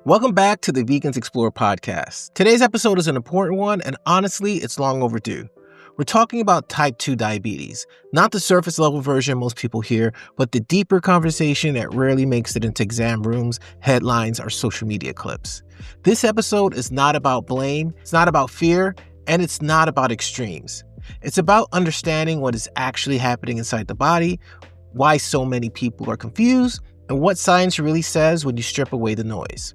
Welcome back to the Vegans Explore podcast. Today's episode is an important one, and honestly, it's long overdue. We're talking about type 2 diabetes, not the surface level version most people hear, but the deeper conversation that rarely makes it into exam rooms, headlines, or social media clips. This episode is not about blame, it's not about fear, and it's not about extremes. It's about understanding what is actually happening inside the body, why so many people are confused, and what science really says when you strip away the noise.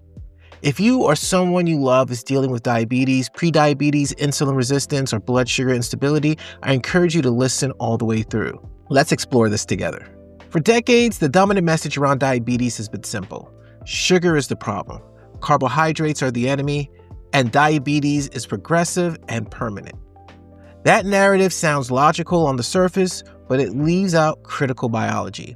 If you or someone you love is dealing with diabetes, prediabetes, insulin resistance, or blood sugar instability, I encourage you to listen all the way through. Let's explore this together. For decades, the dominant message around diabetes has been simple. Sugar is the problem, carbohydrates are the enemy, and diabetes is progressive and permanent. That narrative sounds logical on the surface, but it leaves out critical biology.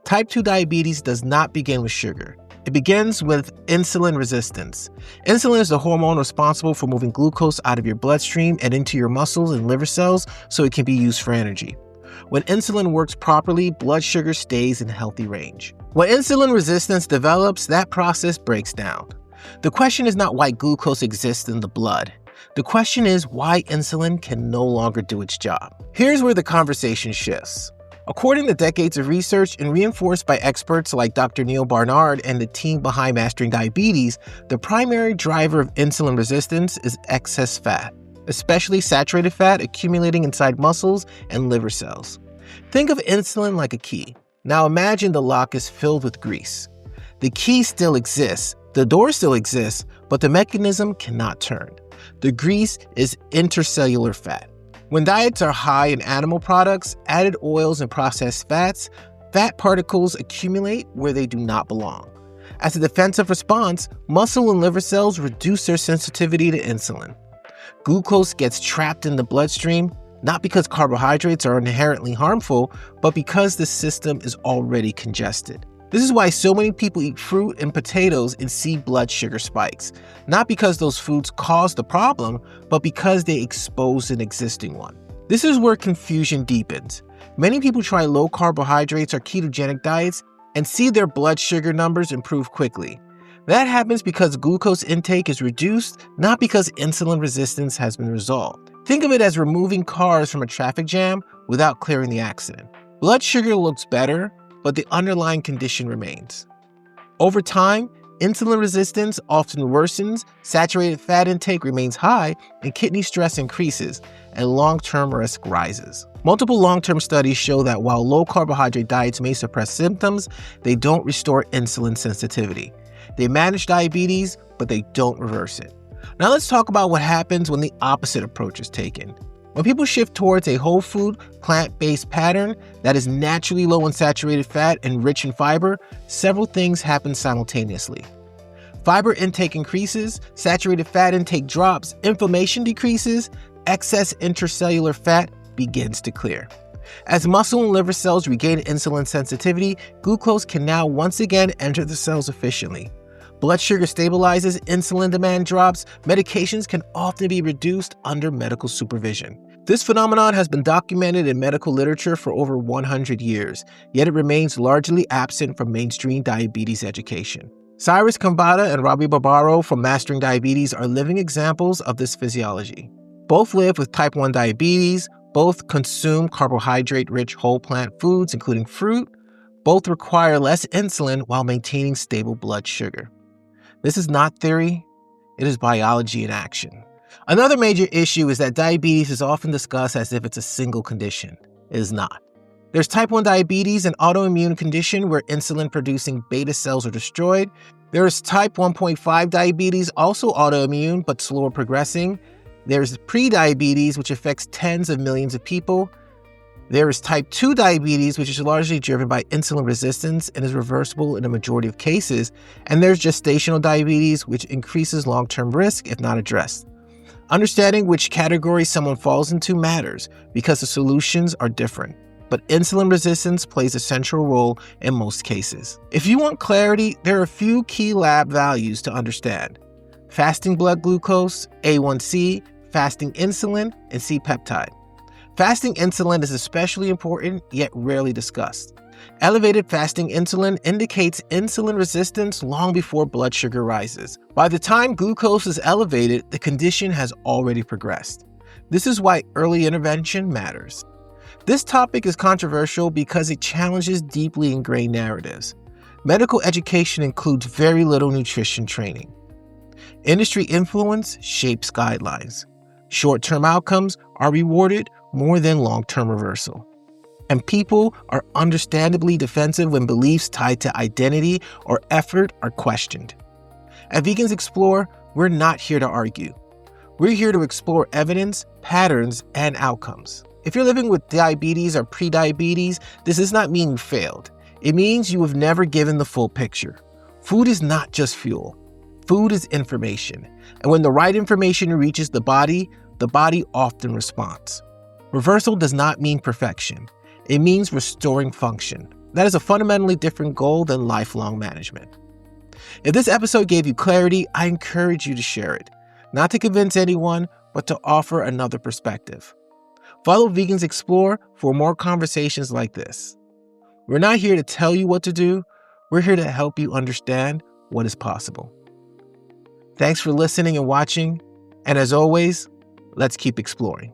Type 2 diabetes does not begin with sugar. It begins with insulin resistance. Insulin is the hormone responsible for moving glucose out of your bloodstream and into your muscles and liver cells so it can be used for energy. When insulin works properly, blood sugar stays in healthy range. When insulin resistance develops, that process breaks down. The question is not why glucose exists in the blood. The question is why insulin can no longer do its job. Here's where the conversation shifts. According to decades of research and reinforced by experts like Dr. Neal Barnard and the team behind Mastering Diabetes, the primary driver of insulin resistance is excess fat, especially saturated fat accumulating inside muscles and liver cells. Think of insulin like a key. Now imagine the lock is filled with grease. The key still exists, the door still exists, but the mechanism cannot turn. The grease is intercellular fat. When diets are high in animal products, added oils, and processed fats, fat particles accumulate where they do not belong. As a defensive response, muscle and liver cells reduce their sensitivity to insulin. Glucose gets trapped in the bloodstream, not because carbohydrates are inherently harmful, but because the system is already congested. This is why so many people eat fruit and potatoes and see blood sugar spikes, not because those foods cause the problem, but because they expose an existing one. This is where confusion deepens. Many people try low carbohydrates or ketogenic diets and see their blood sugar numbers improve quickly. That happens because glucose intake is reduced, not because insulin resistance has been resolved. Think of it as removing cars from a traffic jam without clearing the accident. Blood sugar looks better, but the underlying condition remains. Over time, insulin resistance often worsens, saturated fat intake remains high, and kidney stress increases, and long-term risk rises. Multiple long-term studies show that while low-carbohydrate diets may suppress symptoms, they don't restore insulin sensitivity. They manage diabetes, but they don't reverse it. Now let's talk about what happens when the opposite approach is taken. When people shift towards a whole food, plant-based pattern that is naturally low in saturated fat and rich in fiber, several things happen simultaneously. Fiber intake increases, saturated fat intake drops, inflammation decreases, excess intercellular fat begins to clear. As muscle and liver cells regain insulin sensitivity, glucose can now once again enter the cells efficiently. Blood sugar stabilizes, insulin demand drops, medications can often be reduced under medical supervision. This phenomenon has been documented in medical literature for over 100 years, yet it remains largely absent from mainstream diabetes education. Cyrus Kambata and Robbie Barbaro from Mastering Diabetes are living examples of this physiology. Both live with type 1 diabetes, both consume carbohydrate-rich whole plant foods, including fruit, both require less insulin while maintaining stable blood sugar. This is not theory, it is biology in action. Another major issue is that diabetes is often discussed as if it's a single condition. It is not. There's type 1 diabetes, an autoimmune condition where insulin-producing beta cells are destroyed. There is type 1.5 diabetes, also autoimmune but slower progressing. There's prediabetes, which affects tens of millions of people. There is type 2 diabetes, which is largely driven by insulin resistance and is reversible in a majority of cases. And there's gestational diabetes, which increases long-term risk if not addressed. Understanding which category someone falls into matters because the solutions are different. But insulin resistance plays a central role in most cases. If you want clarity, there are a few key lab values to understand. Fasting blood glucose, A1C, fasting insulin, and C-peptide. Fasting insulin is especially important, yet rarely discussed. Elevated fasting insulin indicates insulin resistance long before blood sugar rises. By the time glucose is elevated, the condition has already progressed. This is why early intervention matters. This topic is controversial because it challenges deeply ingrained narratives. Medical education includes very little nutrition training. Industry influence shapes guidelines. Short-term outcomes are rewarded more than long-term reversal. And people are understandably defensive when beliefs tied to identity or effort are questioned. At Vegans Explore, we're not here to argue. We're here to explore evidence, patterns, and outcomes. If you're living with diabetes or prediabetes, this does not mean you failed. It means you have never given the full picture. Food is not just fuel. Food is information. And when the right information reaches the body often responds. Reversal does not mean perfection. It means restoring function. That is a fundamentally different goal than lifelong management. If this episode gave you clarity, I encourage you to share it. Not to convince anyone, but to offer another perspective. Follow Vegans Explore for more conversations like this. We're not here to tell you what to do. We're here to help you understand what is possible. Thanks for listening and watching. And as always, let's keep exploring.